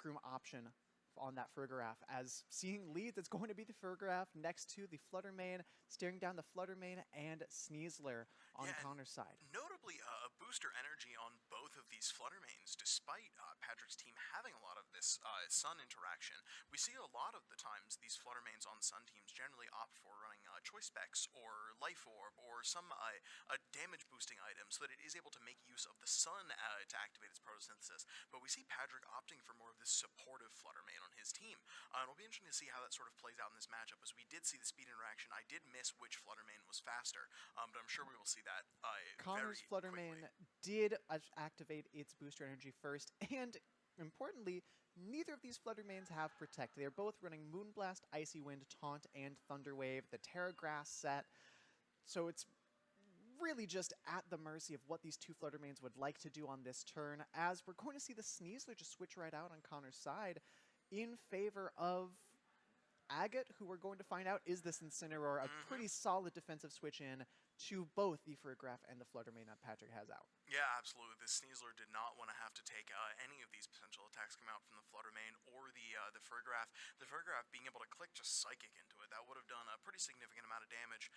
room option on that Fergraph, as seeing lead that's going to be the Fergraph next to the Fluttermane, staring down the Fluttermane and Sneasler on Connor's side. Notably, a booster energy on both of these Fluttermanes, despite Padrick's team having a lot of this Sun interaction. We see a lot of the times these Fluttermanes on Sun teams generally opt for running Choice Specs or Life Orb or some damage boosting item so that it is able to make use of the Sun to activate its photosynthesis. But we see Padrick opting for more of this supportive Fluttermane on his team. And it'll be interesting to see how that sort of plays out in this matchup, as we did see the speed interaction. I did miss which Fluttermane was faster, but I'm sure we will see that Connor's very Fluttermane quickly. did activate its booster energy first, and importantly, neither of these Fluttermanes have Protect. They are both running Moonblast, Icy Wind, Taunt, and Thunderwave, the Terra Grass set, so it's really just at the mercy of what these two Fluttermanes would like to do on this turn, as we're going to see the Sneasler just switch right out on Connor's side in favor of Agate, who we're going to find out is this Incineroar, a pretty solid defensive switch in to both the Fergraph and the Fluttermane that Padrick has out. Yeah, absolutely. The Sneasler did not want to have to take any of these potential attacks come out from the Fluttermane or the Fergraph. The Fergraph being able to click just Psychic into it, that would have done a pretty significant amount of damage.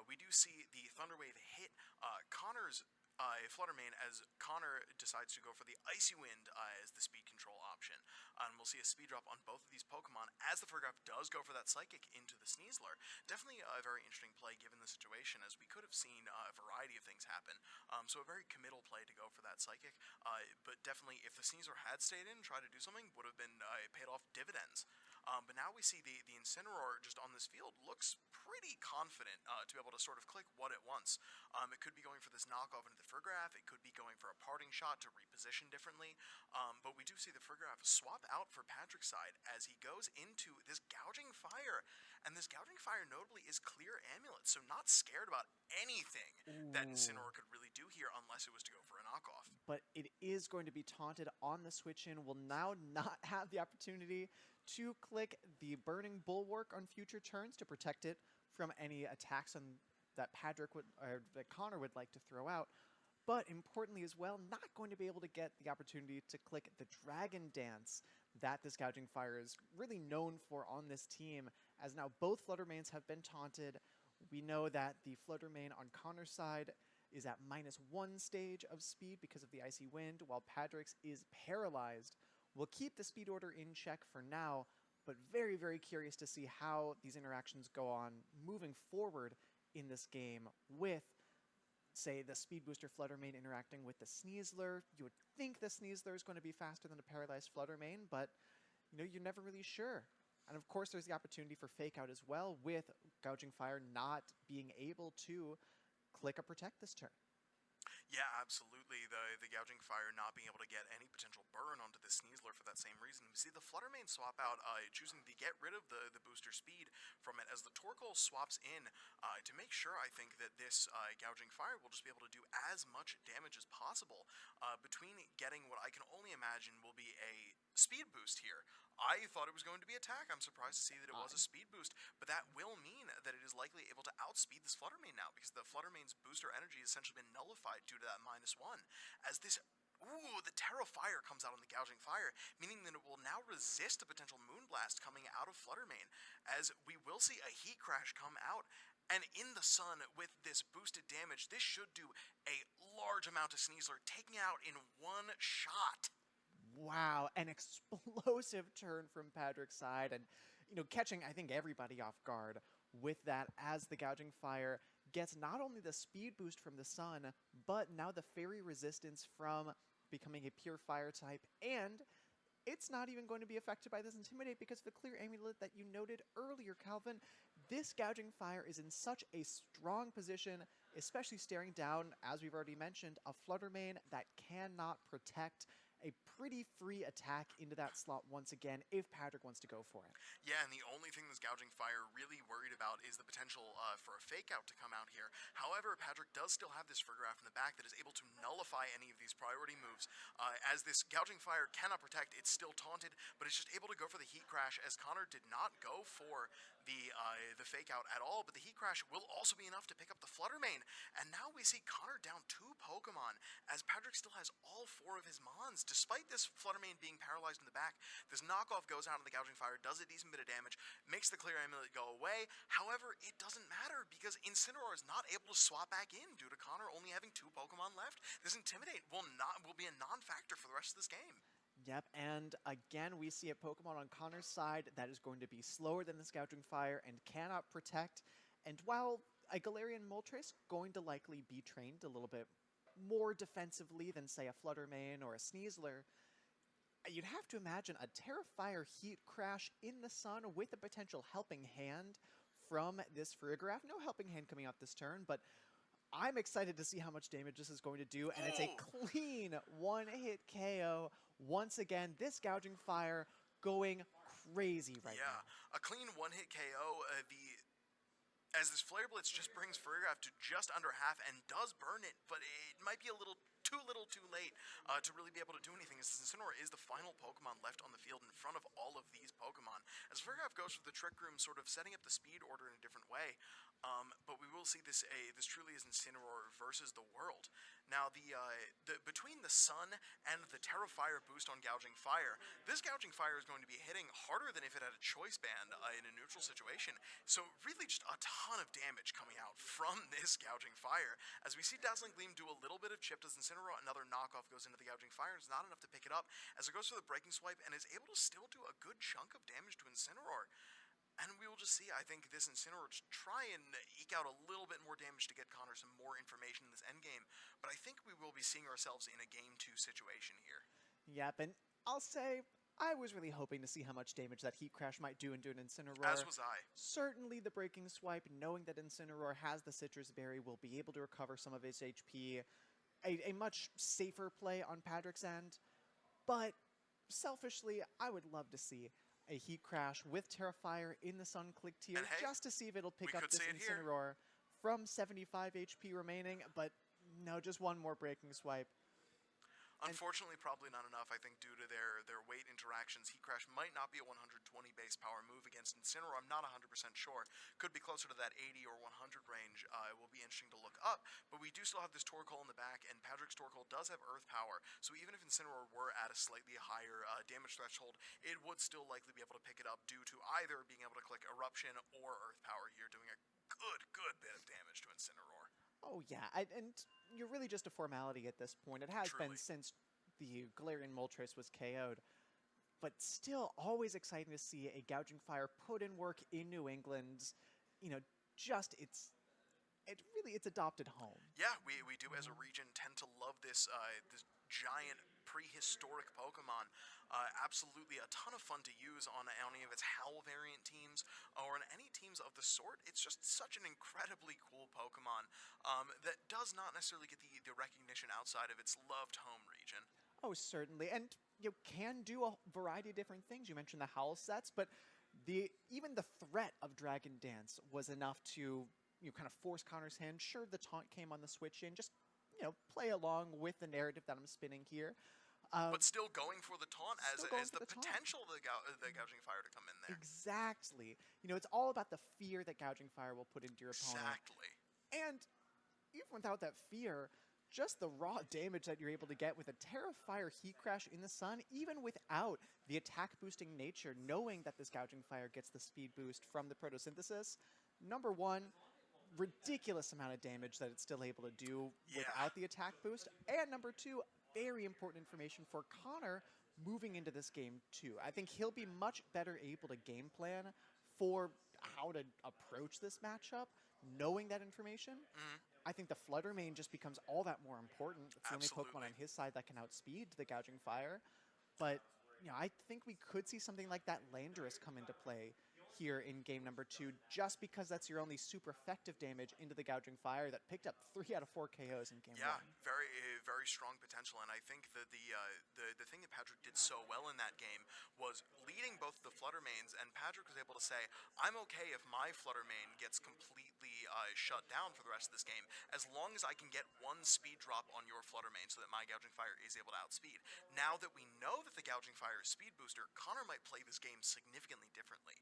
We do see the Thunderwave hit Connor's Fluttermane as Connor decides to go for the Icy Wind as the speed control option. And we'll see a speed drop on both of these Pokemon as the Fergraph does go for that Psychic into the Sneasler. Definitely a very interesting play given the situation, as we could have seen a variety of things happen. So a very committal play to go for that Psychic, but definitely if the Sneasler had stayed in and tried to do something, would have been paid off dividends. But now we see the Incineroar just on this field looks pretty confident to be able to sort of click what it wants. It could be going for this knockoff into the Fergraph, it could be going for a parting shot to reposition differently, but we do see the Fergraph swap out for Padrick's side as he goes into this Gouging Fire, and this Gouging Fire notably is Clear Amulet, so not scared about anything that Incineroar could really do here unless it was to go for a knockoff. But it is going to be taunted on the switch-in, will now not have the opportunity to click the Burning Bulwark on future turns to protect it from any attacks that Padrick would, or that Connor would like to throw out. But importantly as well, not going to be able to get the opportunity to click the Dragon Dance that this Gouging Fire is really known for on this team, as now both Fluttermanes have been taunted. We know that the Fluttermane on Connor's side is at -1 stage of speed because of the Icy Wind, while Padrick's is paralyzed. We'll keep the speed order in check for now, but very, very curious to see how these interactions go on moving forward in this game with, say, the Speed Booster Fluttermane interacting with the Sneasler. You would think the Sneasler is going to be faster than a paralyzed Fluttermane, but you're never really sure. And of course, there's the opportunity for Fake Out as well, with Gouging Fire not being able to click a Protect this turn. Yeah, absolutely. The Gouging Fire not being able to get any potential burn onto the Sneasler for that same reason. We see the Fluttermane swap out, choosing to get rid of the booster speed from it, as the Torkoal swaps in to make sure, I think, that this Gouging Fire will just be able to do as much damage as possible between getting what I can only imagine will be a speed boost here. I thought it was going to be attack. I'm surprised to see that it was a speed boost, but that will mean that it is likely able to outspeed this Fluttermane now, because the Fluttermane's booster energy has essentially been nullified due to that -1. As this the Terra Fire comes out on the Gouging Fire, meaning that it will now resist a potential Moonblast coming out of Fluttermane, as we will see a Heat Crash come out. And in the sun, with this boosted damage, this should do a large amount of Sneasler, taking out in one shot. Wow, an explosive turn from Padrick's side, and catching, I think, everybody off guard with that, as the Gouging Fire gets not only the speed boost from the sun, but now the fairy resistance from becoming a pure fire type, and it's not even going to be affected by this Intimidate because of the Clear Amulet that you noted earlier, Calvin. This Gouging Fire is in such a strong position, especially staring down, as we've already mentioned, a Fluttermane that cannot protect. A pretty free attack into that slot once again if Padrick wants to go for it. Yeah, and the only thing this Gouging Fire really worried about is the potential for a Fake Out to come out here. However, Padrick does still have this Fergraph in the back that is able to nullify any of these priority moves. As this Gouging Fire cannot protect, it's still taunted, but it's just able to go for the Heat Crash, as Connor did not go for the Fake Out at all, but the Heat Crash will also be enough to pick up the Fluttermane. And now we see Connor down 2 Pokemon, as Padrick still has all 4 of his Mons despite this Fluttermane being paralyzed in the back, this knockoff goes out on the Gouging Fire, does a decent bit of damage, makes the Clear Amulet go away. However, it doesn't matter because Incineroar is not able to swap back in due to Connor only having 2 Pokemon left. This Intimidate will be a non-factor for the rest of this game. Yep, and again, we see a Pokemon on Connor's side that is going to be slower than this Gouging Fire and cannot protect. And while a Galarian Moltres going to likely be trained a little bit more defensively than, say, a Fluttermane or a Sneasler, you'd have to imagine a Terrafire Heat Crash in the sun with a potential helping hand from this Farigiraf. No helping hand coming out this turn, but I'm excited to see how much damage this is going to do, and it's a clean one-hit KO. Once again, this Gouging Fire going crazy right now. Yeah, a clean one-hit KO. As this Flare Blitz just brings Farigiraf to just under half and does burn it, but it might be a little too late to really be able to do anything, as Incineroar is the final Pokemon left on the field in front of all of these Pokemon. As Farigiraf goes for the Trick Room, sort of setting up the speed order in a different way, but we will see this truly is Incineroar versus the world. Now, between the Sun and the Terrafire boost on Gouging Fire, this Gouging Fire is going to be hitting harder than if it had a Choice Band in a neutral situation. So really just a ton of damage coming out from this Gouging Fire. As we see Dazzling Gleam do a little bit of chip, does Incineroar, another knockoff goes into the Gouging Fire. It's not enough to pick it up as it goes for the Breaking Swipe and is able to still do a good chunk of damage to Incineroar. And we will just see, I think, this Incineroar just try and eke out a little bit more damage to get Connor some more information in this endgame. But I think we will be seeing ourselves in a Game 2 situation here. Yep, and I'll say, I was really hoping to see how much damage that Heat Crash might do into an Incineroar. As was I. Certainly the Breaking Swipe, knowing that Incineroar has the Citrus Berry, will be able to recover some of his HP. A much safer play on Padrick's end. But selfishly, I would love to see a Heat Crash with Terrafire in the Sun Click tier, hey, just to see if it'll pick up this here. Incineroar from 75 HP remaining, but no, just one more Breaking Swipe. Unfortunately, probably not enough, I think, due to their weight interactions. Heat Crash might not be a 120 base power move against Incineroar. I'm not 100% sure. Could be closer to that 80 or 100 range. It will be interesting to look up. But we do still have this Torkoal in the back, and Padrick's Torkoal does have Earth Power. So even if Incineroar were at a slightly higher damage threshold, it would still likely be able to pick it up due to either being able to click Eruption or Earth Power here, doing a good bit of damage to Incineroar. Oh, yeah, and you're really just a formality at this point. It has been since the Galarian Moltres was KO'd. But still, always exciting to see a Gouging Fire put in work in New England. You know, just it's adopted home. Yeah, we do as a region tend to love this giant prehistoric Pokemon. Absolutely a ton of fun to use on any of its Howl variant teams or on any teams of the sort. It's just such an incredibly cool Pokemon that does not necessarily get the recognition outside of its loved home region. Oh, certainly. And you can do a variety of different things. You mentioned the Howl sets, but even the threat of Dragon Dance was enough to kind of force Connor's hand. Sure, the taunt came on the switch in. Just play along with the narrative that I'm spinning here. But still going for the taunt as the potential of the Gouging Fire to come in there. Exactly. It's all about the fear that Gouging Fire will put into your opponent. Exactly. And even without that fear, just the raw damage that you're able to get with a Terrafire Heat Crash in the sun, even without the attack boosting nature, knowing that this Gouging Fire gets the speed boost from the photosynthesis, number one, ridiculous amount of damage that it's still able to do without the attack boost, and number two, very important information for Connor moving into this game too. I think he'll be much better able to game plan for how to approach this matchup, knowing that information. I think the Fluttermane just becomes all that more important. It's the only Pokemon on his side that can outspeed the Gouging Fire. But I think we could see something like that Landorus come into play here in game number 2, just because that's your only super effective damage into the Gouging Fire that picked up 3 out of 4 KOs in game 1. Yeah, very strong potential, and I think that the thing that Padrick did so well in that game was leading both the Flutter Mains, and Padrick was able to say, I'm okay if my Flutter Main gets completely shut down for the rest of this game, as long as I can get one speed drop on your Flutter Main so that my Gouging Fire is able to outspeed. Now that we know that the Gouging Fire is speed booster, Connor might play this game significantly differently,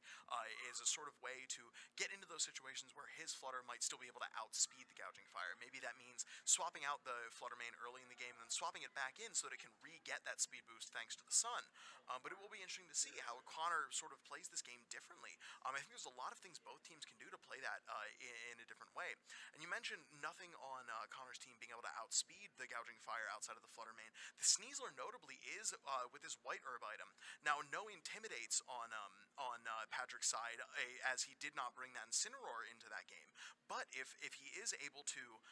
is a sort of way to get into those situations where his Flutter might still be able to outspeed the Gouging Fire. Maybe that means swapping out the Flutter Main early in the game and then swapping it back in so that it can re-get that speed boost thanks to the sun. But it will be interesting to see how Connor sort of plays this game differently. I think there's a lot of things both teams can do to play that in a different way. And you mentioned nothing on Connor's team being able to outspeed the Gouging Fire outside of the Flutter Main. The Sneasler notably is with his white herb item. Now, no Intimidates on Padrick's side, as he did not bring that Incineroar into that game. But if he is able to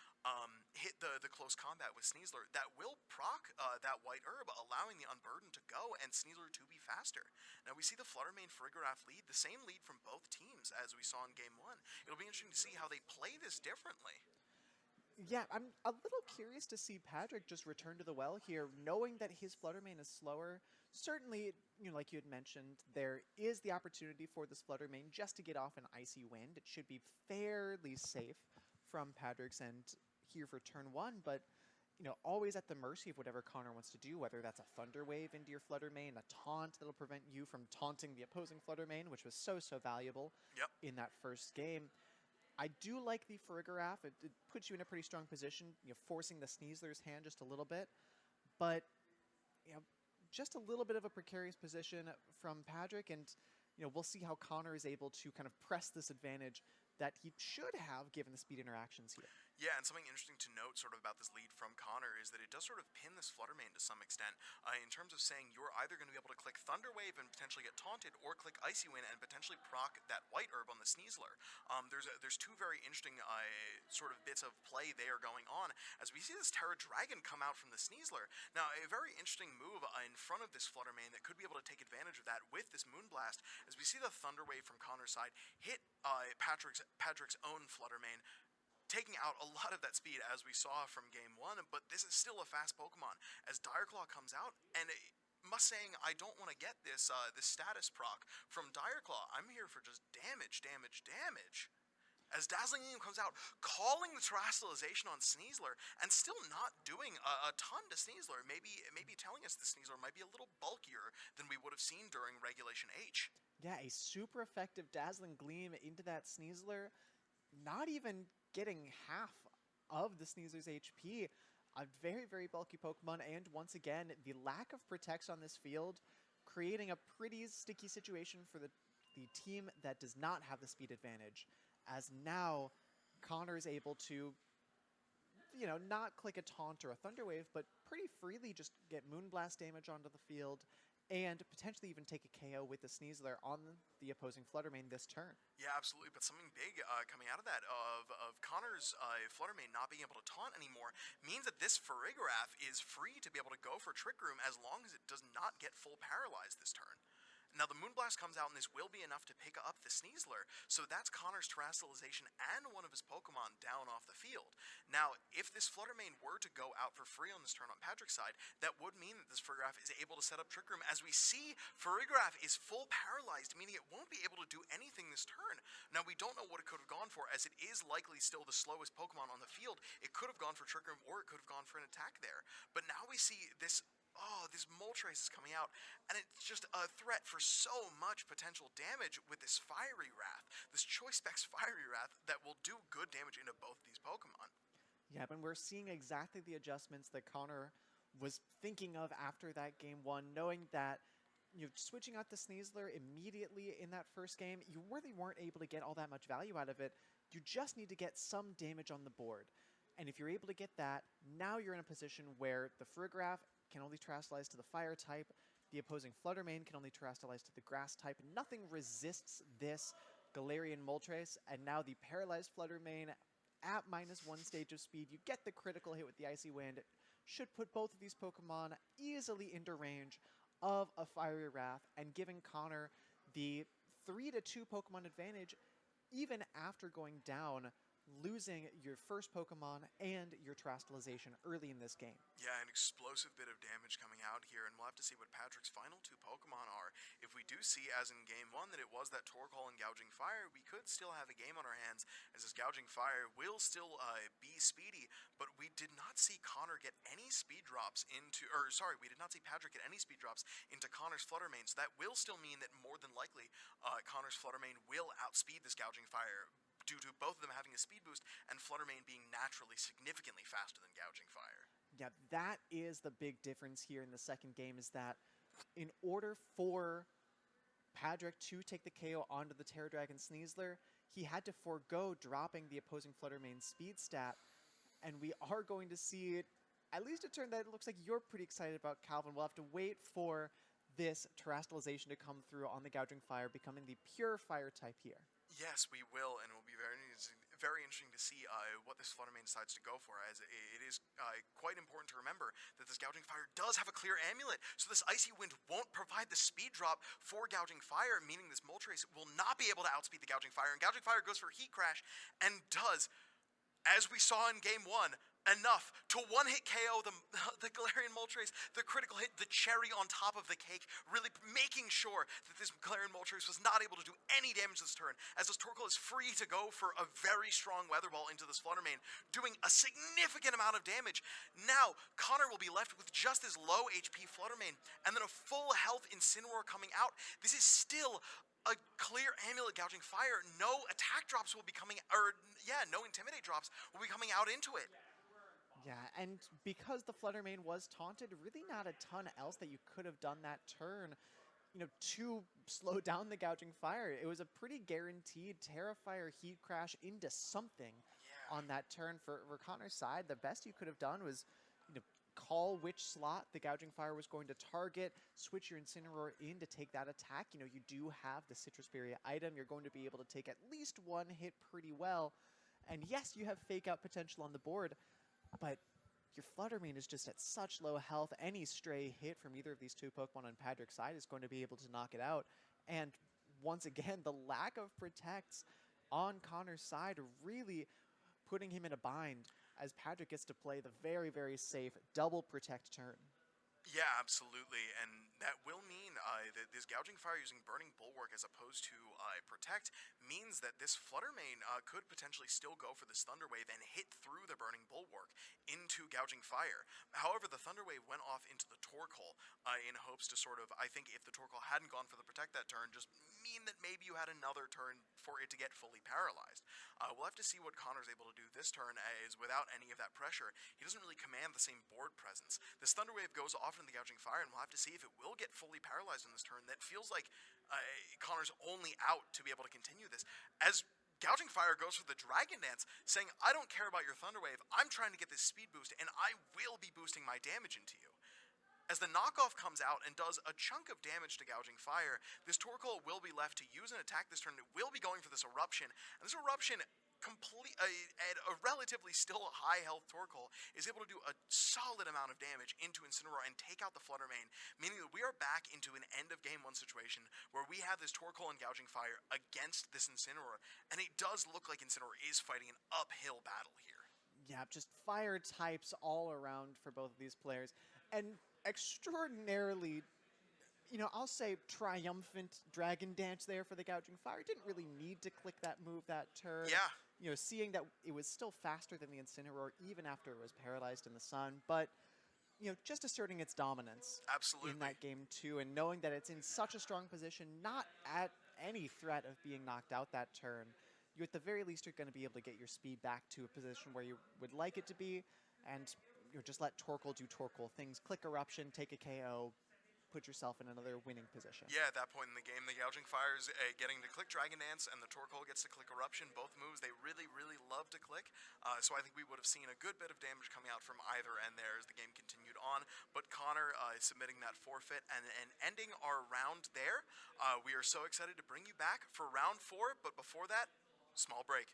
hit the close combat with Sneasler, that will proc that white herb, allowing the Unburden to go and Sneasler to be faster. Now we see the Flutter Main Farigiraf lead, the same lead from both teams as we saw in Game 1. It'll be interesting to see how they play this differently. Yeah, I'm a little curious to see Padrick just return to the well here, knowing that his Flutter Main is slower. Certainly, like you had mentioned, there is the opportunity for this Flutter Main just to get off an Icy Wind. It should be fairly safe from Padrick's end here for turn 1, but always at the mercy of whatever Connor wants to do, whether that's a Thunder Wave into your Flutter Main, a taunt that'll prevent you from taunting the opposing Flutter Main, which was so valuable in that first game. I do like the Farigiraf. It puts you in a pretty strong position, forcing the Sneasler's hand just a little bit, but just a little bit of a precarious position from Padrick, and we'll see how Connor is able to kind of press this advantage that he should have given the speed interactions here. Yeah, and something interesting to note sort of about this lead from Connor is that it does sort of pin this Flutter Main to some extent in terms of saying you're either going to be able to click Thunder Wave and potentially get taunted, or click Icy Wind and potentially proc that white herb on the Sneasler. There's two very interesting sort of bits of play there going on as we see this Terra Dragon come out from the Sneasler. Now, a very interesting move in front of this Flutter Main that could be able to take advantage of that with this Moonblast, as we see the Thunder Wave from Connor's side hit Padrick's own Flutter Main, taking out a lot of that speed as we saw from Game 1, but this is still a fast Pokemon as Direclaw comes out, and must saying, I don't want to get this status proc from Direclaw. I'm here for just damage. As Dazzling Gleam comes out, calling the Terastallization on Sneasler, and still not doing a ton to Sneasler, maybe telling us the Sneasler might be a little bulkier than we would have seen during Regulation H. Yeah, a super effective Dazzling Gleam into that Sneasler, not even getting half of the Sneasler's HP. A very bulky Pokemon, and once again, the lack of Protects on this field, creating a pretty sticky situation for the team that does not have the speed advantage, as now Connor is able to, not click a Taunt or a Thunder Wave, but pretty freely just get Moonblast damage onto the field, and potentially even take a KO with the Sneasler on the opposing Flutter Main this turn. Yeah, absolutely, but something big coming out of that, of Connor's Flutter Main not being able to taunt anymore, means that this Farigiraf is free to be able to go for Trick Room as long as it does not get full paralyzed this turn. Now, the Moonblast comes out, and this will be enough to pick up the Sneasler, so that's Connor's Terastallization and one of his Pokemon down off the field. Now, if this Flutter Main were to go out for free on this turn on Padrick's side, that would mean that this Farigiraf is able to set up Trick Room. As we see, Farigiraf is full paralyzed, meaning it won't be able to do anything this turn. Now, we don't know what it could have gone for, as it is likely still the slowest Pokemon on the field. It could have gone for Trick Room, or it could have gone for an attack there. But now we see this Moltres is coming out, and it's just a threat for so much potential damage with this Fiery Wrath, this Choice Specs Fiery Wrath that will do good damage into both these Pokemon. Yeah, but we're seeing exactly the adjustments that Connor was thinking of after that Game 1, knowing that switching out the Sneasler immediately in that first game, you really weren't able to get all that much value out of it. You just need to get some damage on the board. And if you're able to get that, now you're in a position where the Farigiraf can only Terastallize to the Fire type, the opposing Flutter Main can only Terastallize to the Grass type. Nothing resists this Galarian Moltres, and now the paralyzed Flutter Main at -1 stage of speed. You get the critical hit with the Icy Wind. Should put both of these Pokemon easily into range of a Fiery Wrath, and giving Connor the 3-2 Pokemon advantage, even after going down, losing your first Pokemon and your Terastallization early in this game. Yeah, an explosive bit of damage coming out here, and we'll have to see what Padrick's final two Pokemon are if we do see, as in Game 1, that it was that Torkoal and Gouging Fire. We could still have a game on our hands, as this Gouging Fire will still be speedy, but we did not see Connor get any speed drops into, or sorry, we did not see Padrick get any speed drops into Connor's Flutter Mane, so that will still mean that more than likely Connor's Flutter Mane will outspeed this Gouging Fire, due to both of them having a speed boost and Flutter Mane being naturally significantly faster than Gouging Fire. Yeah, that is the big difference here in the second game, is that in order for Padrick to take the KO onto the Terror Dragon Sneasler, he had to forego dropping the opposing Flutter Mane speed stat, and we are going to see it, at least a turn that it looks like you're pretty excited about, Calvin. We'll have to wait for this terrestrialization to come through on the Gouging Fire, becoming the pure fire type here. Yes, we will, and it will be very interesting to see what this Flutter Mane decides to go for, as it is quite important to remember that this Gouging Fire does have a clear amulet, so this Icy Wind won't provide the speed drop for Gouging Fire, meaning this Moltres will not be able to outspeed the Gouging Fire, and Gouging Fire goes for Heat Crash, and does, as we saw in Game 1, enough to one-hit KO the Galarian Moltres, the critical hit, the cherry on top of the cake, really making sure that this Galarian Moltres was not able to do any damage this turn, as this Torkoal is free to go for a very strong Weather Ball into this Flutter Mane, doing a significant amount of damage. Now, Connor will be left with just this low HP Flutter Mane, and then a full health Incineroar coming out. This is still a clear Amulet Gouging Fire. No attack drops will be coming, no Intimidate drops will be coming out into it. Yeah, and because the Flutter Mane was taunted, really not a ton else that you could have done that turn, to slow down the Gouging Fire. It was a pretty guaranteed Terrafire Heat Crash into something on that turn for Connor's side. The best you could have done was, call which slot the Gouging Fire was going to target, switch your Incineroar in to take that attack. You do have the Citrus Berry item. You're going to be able to take at least one hit pretty well. And yes, you have Fake Out potential on the board, but your Flutter Mane is just at such low health. Any stray hit from either of these two Pokemon on Padrick's side is going to be able to knock it out. And once again, the lack of Protects on Connor's side really putting him in a bind, as Padrick gets to play the very, very safe double Protect turn. Yeah, absolutely, and that will mean that this Gouging Fire using Burning Bulwark as opposed to Protect means that this Flutter Mane could potentially still go for this Thunder Wave and hit through the Burning Bulwark into Gouging Fire. However, the Thunder Wave went off into the Torkoal in hopes to sort of, I think if the Torkoal hadn't gone for the Protect that turn, just mean that maybe you had another turn for it to get fully paralyzed. We'll have to see what Connor's able to do this turn, as without any of that pressure, he doesn't really command the same board presence. This Thunder Wave goes off in the Gouging Fire, and we'll have to see if it will get fully paralyzed in this turn. That feels like Connor's only out to be able to continue this, as Gouging Fire goes for the Dragon Dance, saying, I don't care about your Thunder Wave, I'm trying to get this speed boost, and I will be boosting my damage into you. As the knockoff comes out and does a chunk of damage to Gouging Fire, this Torkoal will be left to use an attack this turn. It will be going for this Eruption, and this Eruption, at a relatively still high health Torkoal, is able to do a solid amount of damage into Incineroar and take out the Flutter Mane, meaning that we are back into an end of Game 1 situation where we have this Torkoal and Gouging Fire against this Incineroar, and it does look like Incineroar is fighting an uphill battle here. Yeah, just fire types all around for both of these players. And extraordinarily, I'll say triumphant Dragon Dance there for the Gouging Fire. Didn't really need to click that move that turn. Yeah. Seeing that it was still faster than the Incineroar even after it was paralyzed in the sun. But, just asserting its dominance. Absolutely. In that game too, and knowing that it's in such a strong position, not at any threat of being knocked out that turn. You at the very least are going to be able to get your speed back to a position where you would like it to be, and just let Torkoal do Torkoal things. Click Eruption, take a KO, put yourself in another winning position. Yeah, at that point in the game, the Gouging Fire is getting to click Dragon Dance, and the Torkoal gets to click Eruption. Both moves they really, really love to click. So I think we would have seen a good bit of damage coming out from either end there as the game continued on. But Connor submitting that forfeit and ending our round there. We are so excited to bring you back for round 4, but before that, small break.